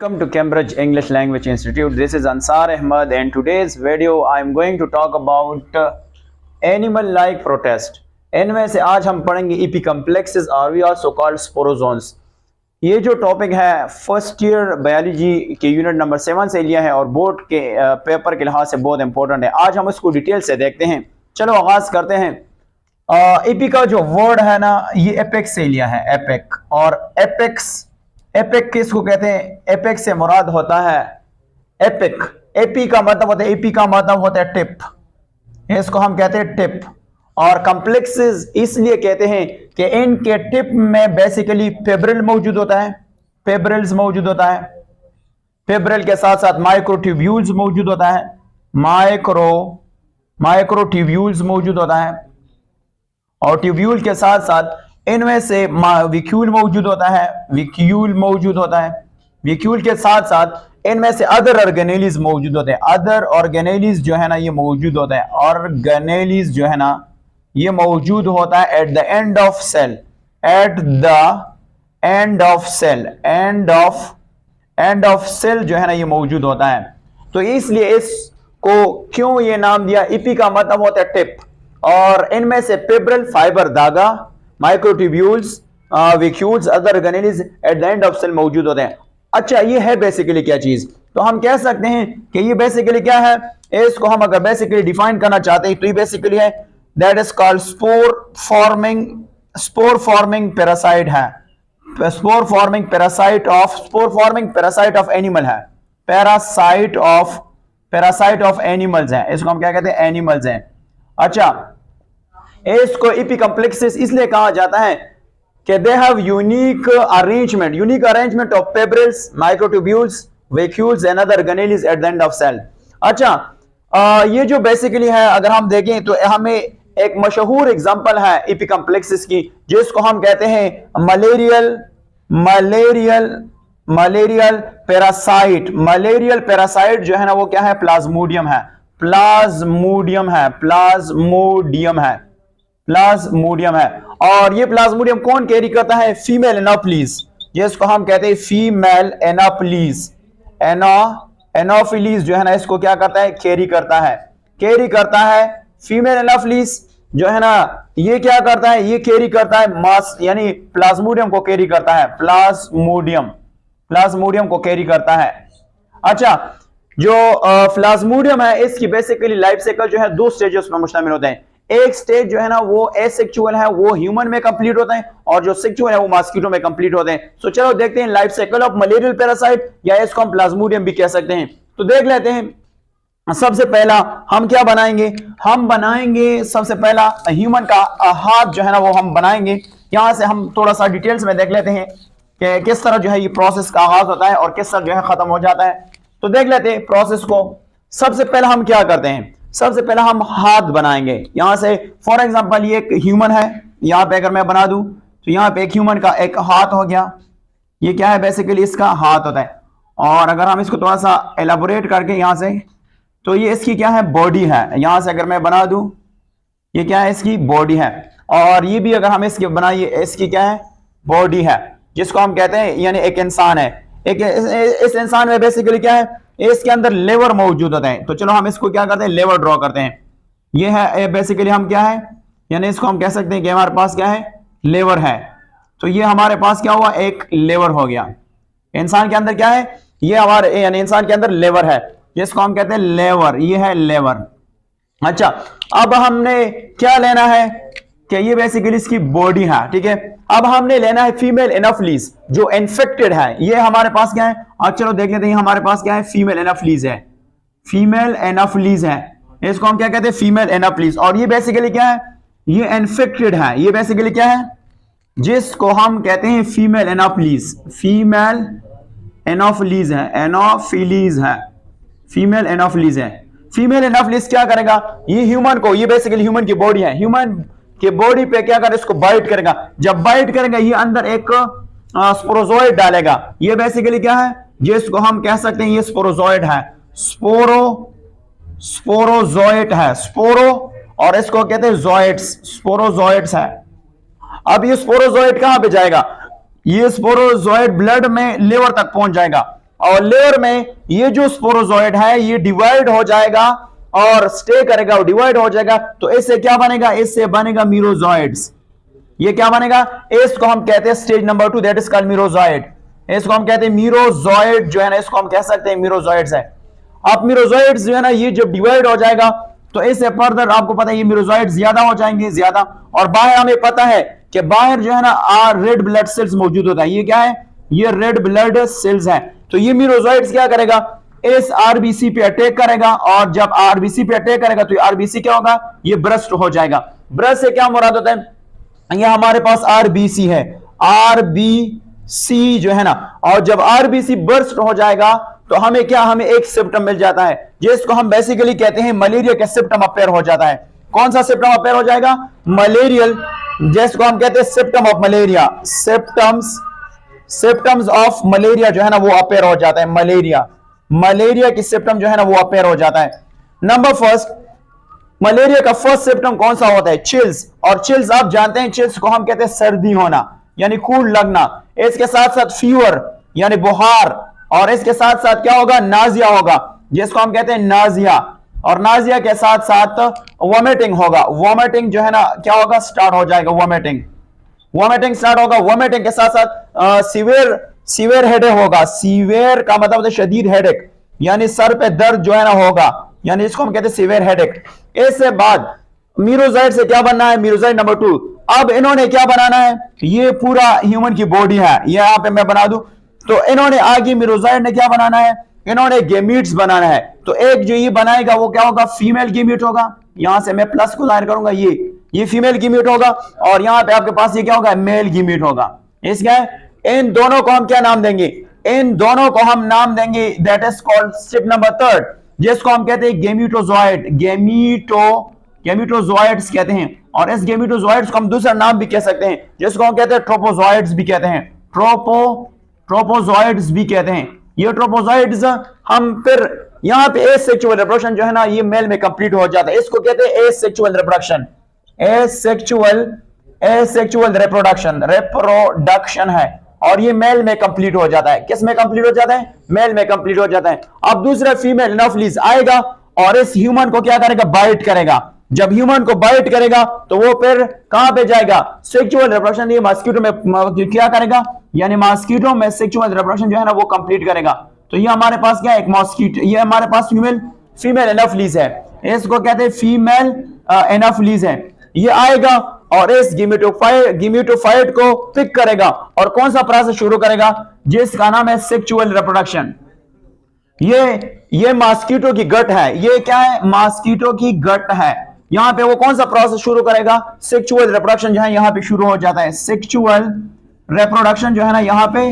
Welcome to Cambridge English Language Institute. This is Ansar Ahmad and today's video I am going to talk about animal-like protest. इनमें से आज हम पढ़ेंगे epicomplexes or we also called sporozoans. ये जो topic है first year biology के unit number 7 से लिया है और बोर्ड के पेपर के लिहाज से बहुत इंपॉर्टेंट है. आज हम इसको डिटेल से देखते हैं. चलो आगाज करते हैं. एपी का जो वर्ड है ना ये एपेक्स से लिया है. एपेक और एपेक किसको कहते हैं? एपेक से मुराद होता है एपिक. एपी का मतलब होता है एपी का मतलब होता है टिप. इसको हम कहते हैं टिप. और कॉम्प्लेक्सेस इसलिए कहते हैं कि इनके टिप में बेसिकली फेब्रिल मौजूद होता है. फेब्रिल्स मौजूद होता है. फेब्रिल के साथ साथ माइक्रोट्यूब्यूल्स मौजूद होता है. माइक्रोट्यूब्यूल्स मौजूद होता है. और ट्यूब्यूल के साथ साथ इनमें से विक्यूल मौजूद होता है. विक्यूल मौजूद होता है. विक्यूल के साथ साथ इनमें से अदर ऑर्गेनेलीज मौजूद होते हैं. अदर ऑर्गेनेलीज जो है ना ये मौजूद होता है. ऑर्गेनेलीज जो है ना ये मौजूद होता है at the end of cell. At the end of cell. End of cell जो है ना ये मौजूद होता है. तो इसलिए इसको क्यों ये नाम दिया? इपी का मतलब होता है टिप. और इनमें से पेब्रल फाइबर धागा, microtubules, vacuoles, other organelles at the end of cell मौजूद होते हैं. अच्छा ये है बेसिकली क्या चीज? तो हम कह सकते हैं कि ये बेसिकली क्या है. इसको हम अगर बेसिकली डिफाइन करना चाहते हैं तो ये बेसिकली है that is called spore forming parasite है. Spore forming parasite of animal है. पैरासाइट ऑफ एनिमल्स है. इसको हम क्या कहते हैं? एनिमल्स हैं. अच्छा इसको एपिकॉम्प्लेक्सेस इसलिए कहा जाता है कि they have unique arrangement of fibrils, microtubules, vacuoles and other organelles at the end of cell. अच्छा ये जो बेसिकली है अगर हम देखें तो हमें एक मशहूर एग्जांपल है एपिकॉम्प्लेक्सेस की जिसको हम कहते हैं मलेरियल पैरासाइट. मलेरियल पैरासाइट जो है ना वो क्या है? प्लाज्मोडियम है. प्लाज्मोडियम है. और ये प्लाज्मोडियम कौन कैरी करता है? फीमेल एनोफिलीज, जिसको हम कहते हैं फीमेल एनोफिलीज. एनोफिलीज जो है ना इसको क्या करता है? कैरी करता है. फीमेल एनोफिलीज जो है ना ये क्या करता है? ये कैरी करता है मास यानी प्लाज्मोडियम को कैरी करता है. प्लाज्मोडियम को कैरी करता है. अच्छा जो प्लाज्मोडियम है इसकी बेसिकली लाइफ साइकिल जो है दो स्टेजेस में मुश्तमिल होते हैं. एक स्टेज जो है ना वो एसेक्सुअल है, वो ह्यूमन में कंप्लीट होता है, और जो सेक्सुअल है वो मॉस्किटो में कंप्लीट होते हैं. सो चलो देखते हैं life cycle of malarial parasite, या इसको हम प्लाज्मोडियम भी कह सकते हैं. तो देख लेते हैं. सबसे पहला हम क्या बनाएंगे? हम बनाएंगे सबसे पहला ह्यूमन का हाथ जो है ना वो हम बनाएंगे. यहां से हम थोड़ा सा डिटेल्स में देख लेते हैं कि किस तरह जो है ये प्रोसेस का आगाज होता है और किस तरह जो है खत्म हो जाता है. तो देख लेते हैं प्रोसेस को. सबसे पहला हम क्या करते हैं? सबसे पहला हम हाथ बनाएंगे. यहां से फॉर एग्जांपल ये एक ह्यूमन है. यहां पे अगर मैं बना दूं तो यहां पे एक ह्यूमन का एक हाथ हो गया. ये क्या है? बेसिकली इसका हाथ होता है. और अगर हम इसको थोड़ा सा एलाबोरेट करके यहां से, तो ये इसकी क्या है? बॉडी है. यहां से अगर मैं बना दूं ये क्या है? इसकी बॉडी है. और ये भी अगर हम इसकी बनाइए इसकी क्या है? बॉडी है, जिसको हम कहते हैं यानी एक इंसान है. इस इंसान में बेसिकली क्या है? इसके अंदर लेवर मौजूद होते हैं. तो चलो हम इसको क्या करते हैं? लेवर ड्रॉ करते हैं. ये है बेसिकली हम क्या है यानी इसको हम कह सकते हैं कि हमारे पास क्या है? लेवर है. तो ये हमारे पास क्या हुआ? एक लेवर हो गया. इंसान के अंदर क्या है? ये हमारे यानी इंसान के अंदर लेवर है, जिसको हम कहते हैं लेवर. ये है लेवर. अच्छा अब हमने क्या लेना है कि ये बेसिकली इसकी बॉडी है. ठीक है. अब हमने लेना है फीमेल एनोफिलीज जो इन्फेक्टेड है. ये हमारे पास क्या है? अब चलो देख लेते हैं. हमारे पास क्या है? फीमेल एनोफिलीज है. इसको हम क्या कहते हैं? Female anopheles. और ये बेसिकली क्या है? ये इन्फेक्टेड है. ये बेसिकली क्या है? जिसको हम कहते हैं फीमेल एनोफिलीज. फीमेल एनोफिलीज है. फीमेल एनोफिलीज क्या करेगा? ये ह्यूमन को, ये बेसिकली ह्यूमन की बॉडी है. ह्यूमन के बॉडी पे क्या करे? इसको बाइट करेगा. जब बाइट करेगा ये अंदर एक स्पोरोजोइड डालेगा. ये बेसिकली क्या है? जिसको हम कह सकते हैं ये स्पोरोजोइड है. स्पोरोजोइट है. स्पोरो और इसको कहते हैं जोइट्स. स्पोरोजोइट्स है. अब ये स्पोरोजोइड कहां पे जाएगा? ये स्पोरोजोइड ब्लड में लिवर तक पहुंच जाएगा. और लेयर में ये जो स्पोरोजोइड है ये डिवाइड हो जाएगा और स्टे करेगा, डिवाइड हो जाएगा, तो इससे क्या बनेगा, इससे बनेगा मीरोजोइड्स। ये क्या बनेगा, इसको हम कहते हैं stage number 2, that is called merozoite. इसको हम कहते हैं मीरोजोइड जो है ना, इसको हम कह सकते हैं मीरोजोइड्स है। अब मीरोजोइड्स जो है ना ये जब डिवाइड हो जाएगा तो इससे फर्दर आपको पता है ये मीरोजोइड ज्यादा हो जाएंगे, ज्यादा, और बाहर हमें पता है कि बाहर जो है ना रेड ब्लड सेल्स मौजूद होता है। ये क्या है, ये रेड ब्लड सेल्स है। तो ये मीरोजोइड्स क्या करेगा, इस आरबीसी पे अटैक करेगा, और जब आरबीसी पे अटैक करेगा तो आरबीसी क्या होगा, ये ब्रस्ट हो जाएगा। ब्रस्ट से क्या मुराद होता है, ये हमारे पास आरबीसी है, आरबीसी जो है ना, और जब आरबीसी बर्स्ट हो जाएगा तो हमें क्या, हमें एक सिम्टम मिल जाता है जिसको हम बेसिकली कहते हैं मलेरिया का सिम्टम अपेयर हो जाता है। कौन सा सिम्टम अपेयर हो जाएगा, मलेरियल, जिसको हम कहते हैं symptom of malaria, symptoms of malaria जो है ना वो अपेयर हो जाता है। मलेरिया की सिम्टम जो है ना वो अपेयर हो जाता है। नंबर फर्स्ट, मलेरिया का फर्स्ट सिम्टम कौन सा होता है, चिल्स। और चिल्स आप जानते हैं, चिल्स को हम कहते हैं सर्दी होना यानी कूल लगना। इसके साथ साथ फीवर यानी बुखार, और इसके साथ साथ क्या होगा, नाजिया होगा, जिसको हम कहते हैं नाजिया। और नाजिया के साथ साथ वॉमिटिंग होगा। वॉमिटिंग जो है ना क्या होगा, स्टार्ट हो जाएगा, वॉमिटिंग स्टार्ट होगा। वॉमिटिंग के साथ साथ सीवियर हेडेक होगा। सीवियर का मतलब है शदीद हेडेक, यानी सर पे दर्द जो है ना होगा, यानी इसको हम कहते हैं सीवियर हेडेक। इससे बाद मीरोजोइड से क्या बनना है, मीरोजोइड नंबर 2। अब इन्होंने क्या बनाना है, ये पूरा ह्यूमन की बॉडी है, ये यहां पे मैं बना दूं, तो इन्होंने आगे मीरोजोइड ने क्या बनाना है, इन्होंने गेमीट्स बनाना है। तो एक जो ये बनाएगा वो क्या होगा, फीमेल गेमीट होगा। यहां से मैं प्लस को जाहिर करूंगा, ये फीमेल गेमीट होगा, और यहां पे आपके पास ये क्या होगा, मेल गेमीट होगा। इसका इन दोनों को हम क्या नाम देंगे, इन दोनों को हम नाम देंगे, that is called step number 3, जिसको हम कहते हैं गेमीटोजोइड। गेमीटोजोइड्स कहते हैं। और इस गेमीटोजोइड्स को हम दूसरा नाम भी कह सकते हैं, जिसको हम कहते हैं ट्रोपोजोइड्स भी कहते हैं, ट्रोपोजोइड्स भी कहते हैं। ये ट्रोपोजोइड्स हम फिर यहां पे एसेक्सुअल रिप्रोडक्शन जो है ना ये मेल में कंप्लीट हो जाता है, इसको कहते हैं एसेक्सुअल रिप्रोडक्शन। एसेक्सुअल रिप्रोडक्शन है, और ये मेल में कंप्लीट हो जाता है। किस में कंप्लीट हो जाता है, मेल में कंप्लीट हो जाता है। अब दूसरा फीमेल एनाफिलिस आएगा और इस ह्यूमन को क्या करेगा, बाइट करेगा। जब ह्यूमन को बाइट करेगा तो वो फिर कहां पे जाएगा, सेक्सुअल रिप्रोडक्शन, ये मॉस्किटो में क्या करेगा, यानी मॉस्किटो में सेक्सुअल रिप्रोडक्शन जो है ना वो कंप्लीट करेगा। तो ये हमारे पास क्या है, एक मॉस्किटो, ये हमारे पास फीमेल एनाफिलिस है, इसको कहते हैं फीमेल एनाफिलिस है। ये आएगा और इस गिमेटोफाइट को पिक करेगा और कौन सा प्रोसेस शुरू करेगा, जिसका नाम है सेक्सुअल रिप्रोडक्शन। ये मॉस्किटो की गट है, ये क्या है, मॉस्किटो की गट है। यहां पे वो कौन सा प्रोसेस शुरू करेगा, सेक्सुअल रिप्रोडक्शन जो है यहां पे शुरू हो जाता है। सेक्सुअल रिप्रोडक्शन जो है ना यहां पे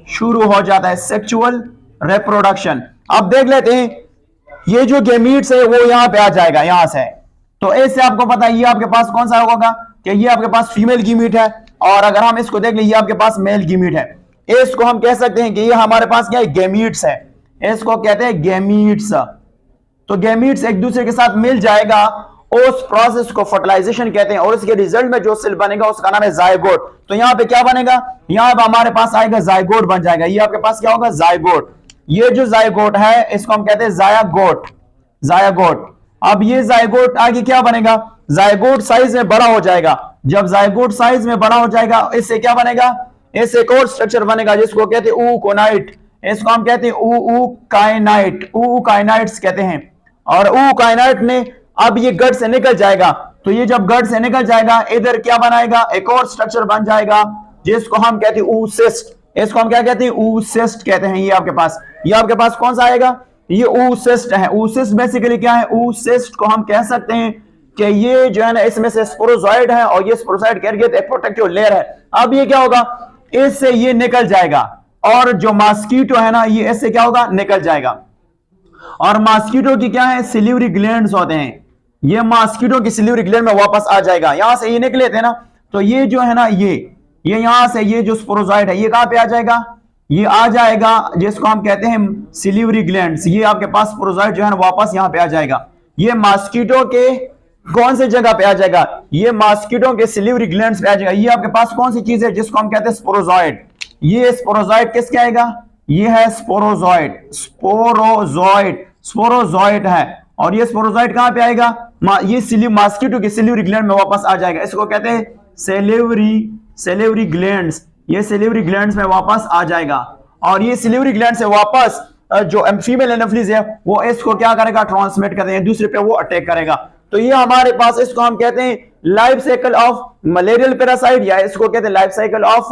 शुरू हो जाता है, सेक्सुअल रिप्रोडक्शन। अब देख लेते हैं, ये जो गेमीट्स है वो यहां पे आ जाएगा यहां से। तो इससे आपको पता है ये आपके पास कौन सा होगा कि ये आपके पास फीमेल गीमीट है, और अगर हम इसको देख लें ये आपके पास मेल गीमीट है। इसको हम कह सकते हैं कि ये हमारे पास क्या है, गेमीट्स है, इसको कहते हैं गेमीट्स। तो गेमीट्स एक दूसरे के साथ मिल जाएगा, उस प्रोसेस को फर्टिलाइजेशन कहते हैं, और इसके रिजल्ट में जो सेल बनेगा उसका नाम है जायगोट। तो यहां पे क्या बनेगा, यहां पे हमारे पास आएगा जायगोट बन जाएगा। ये आपके पास क्या होगा, जायगोट। ये जो जायगोट है इसको हम कहते हैं जायगोट। अब ये जायगोट आगे क्या बनेगा, जायगोट साइज में बड़ा हो जाएगा। जब जायगोट साइज में बड़ा हो जाएगा इससे क्या बनेगा, इससे एक और स्ट्रक्चर बनेगा जिसको कहते हैं ऊकोनाइट। इसको हम कहते हैं ऊकाइनाइट्स कहते हैं। और ऊकाइनाइट ने अब ये गट से निकल जाएगा, तो ये जब गट से निकल जाएगा इधर क्या बनाएगा, एक और स्ट्रक्चर बन जाएगा जिसको हम कहते हैं ऊसिस्ट। इसको हम क्या कहते हैं, ऊसिस्ट कहते हैं। ये आपके पास कौन सा आएगा, ये ऊसिस्ट है। ऊसिस्ट बेसिकली क्या है, ऊसिस्ट को हम कह सकते हैं कि ये जो है ना इसमें से स्पोरोजोइड है, और ये स्पोरोजोइड कैरियर एक प्रोटेक्टिव लेयर है। अब ये क्या होगा, इससे ये निकल जाएगा, और जो मॉस्किटो है ना ये इससे क्या होगा, निकल जाएगा। और मॉस्किटो की क्या है, सिल्वरी ग्लैंड्स होते हैं, ये मॉस्किटो की सिल्वरी ग्लैंड में वापस आ जाएगा। यहां से ये निकले थे ना, तो ये जो है ना ये यहां से ये जो स्पोरोजोइड है ये कहां पे आ जाएगा, ये आ जाएगा जिसको हम कहते हैं सिल्वरी ग्लैंड्स। ये आपके पास स्पोरोजोइड जो है ना वापस यहां पे आ जाएगा। ये मॉस्किटो के कौन सी जगह पे आ जाएगा, ये मॉस्किटो के सिल्वरी ग्लैंड्स पे आ जाएगा। ये आपके पास कौन सी चीज है जिसको हम कहते हैं स्पोरोजोइड। ये स्पोरोजोइड किसके आएगा, ये है स्पोरोजॉइड, स्पोरोजॉइड, स्पोरोजॉइड है। और ये स्पोरोजॉइड कहां पे आएगा? ये मॉस्किटो की सिल्वरी ग्लैंड में वापस आ जाएगा। इसको कहते हैं सेलिवरी ग्लैंड्स। ये सेलिवरी ग्लैंड्स में वापस आ जाएगा और ये सिल्वरी ग्लैंड से वापस जो फीमेल एनाफिलीज है वो इसको क्या करेगा? ट्रांसमिट कर देगा, दूसरे पे वो अटैक करेगा। तो ये हमारे पास, इसको हम कहते हैं life cycle of malarial parasite, या इसको कहते हैं लाइफ साइकिल ऑफ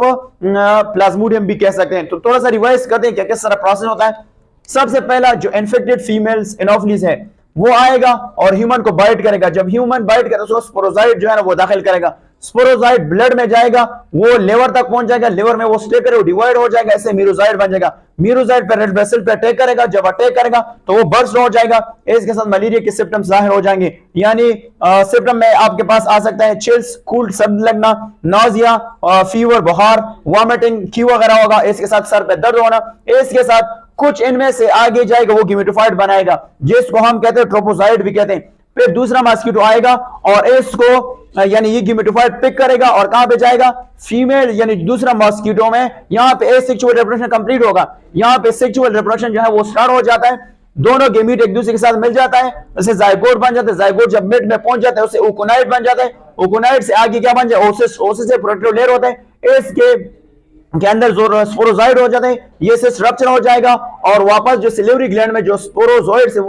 प्लाज्मोडियम भी कह सकते हैं। तो थोड़ा सा रिवाइज करते हैं क्या किस तरह प्रोसेस होता है। सबसे पहला जो इन्फेक्टेड फीमेल्स एनाफिलीज है वो आएगा और ह्यूमन को बाइट करेगा। जब ह्यूमन बाइट करेगा तो स्पोरोजाइट जो है ना वो दाखिल करेगा। स्पोरोजाइट ब्लड में जाएगा, वो लिवर तक पहुंच जाएगा, लिवर में वो स्टे करेगा, डिवाइड हो जाएगा, ऐसे मीरोजाइट बन जाएगा। मीरोजाइट पे रेड वेसल पे अटैक करेगा, जब अटैक करेगा तो वो बर्स्ट हो जाएगा। इसके साथ मलेरिया के सिम्टम्स जाहिर हो जाएंगे, यानी सिम्टम में आपके पास आ सकता है चिल्स, कोल्ड, सर्द लगना, नाजिया, फीवर, बुखार, वॉमिटिंग, क्यू वगैरह होगा। इसके साथ सर पे दर्द होना। इसके साथ कुछ इनमें से आगे जाएगा वो गेमेटोफाइट बनाएगा, जिसको हम कहते हैं ट्रोपोजाइट भी कहते हैं। फिर दूसरा मॉस्किटो आएगा और इसको यानी ये गेमेटोफाइट पिक करेगा और कहां पे जाएगा? फीमेल यानी दूसरा मॉस्किटो में, यहां पे एसेक्सुअल रिप्रोडक्शन कंप्लीट होगा। यहां पे सेक्सुअल रिप्रोडक्शन जो है वो स्टार्ट हो जाता है, दोनों गेमीट एक दूसरे के साथ मिल जाता है, उससे जायगोट बन जाता है। जायगोट जब मिड में पहुंच जाता है उससे ओकोनाइट बन जाता है। ओकोनाइट से आगे क्या बन जाए? ओसिस, ओसिस से प्रोडक्टिव लेयर होता है। इसके के अंदर जो स्पोरोजाइड हो जाते हैं, ये सिस्ट रप्चर हो जाएगा और वापस जो सिल्वरी ग्लैंड में जो स्पोरोजॉइड से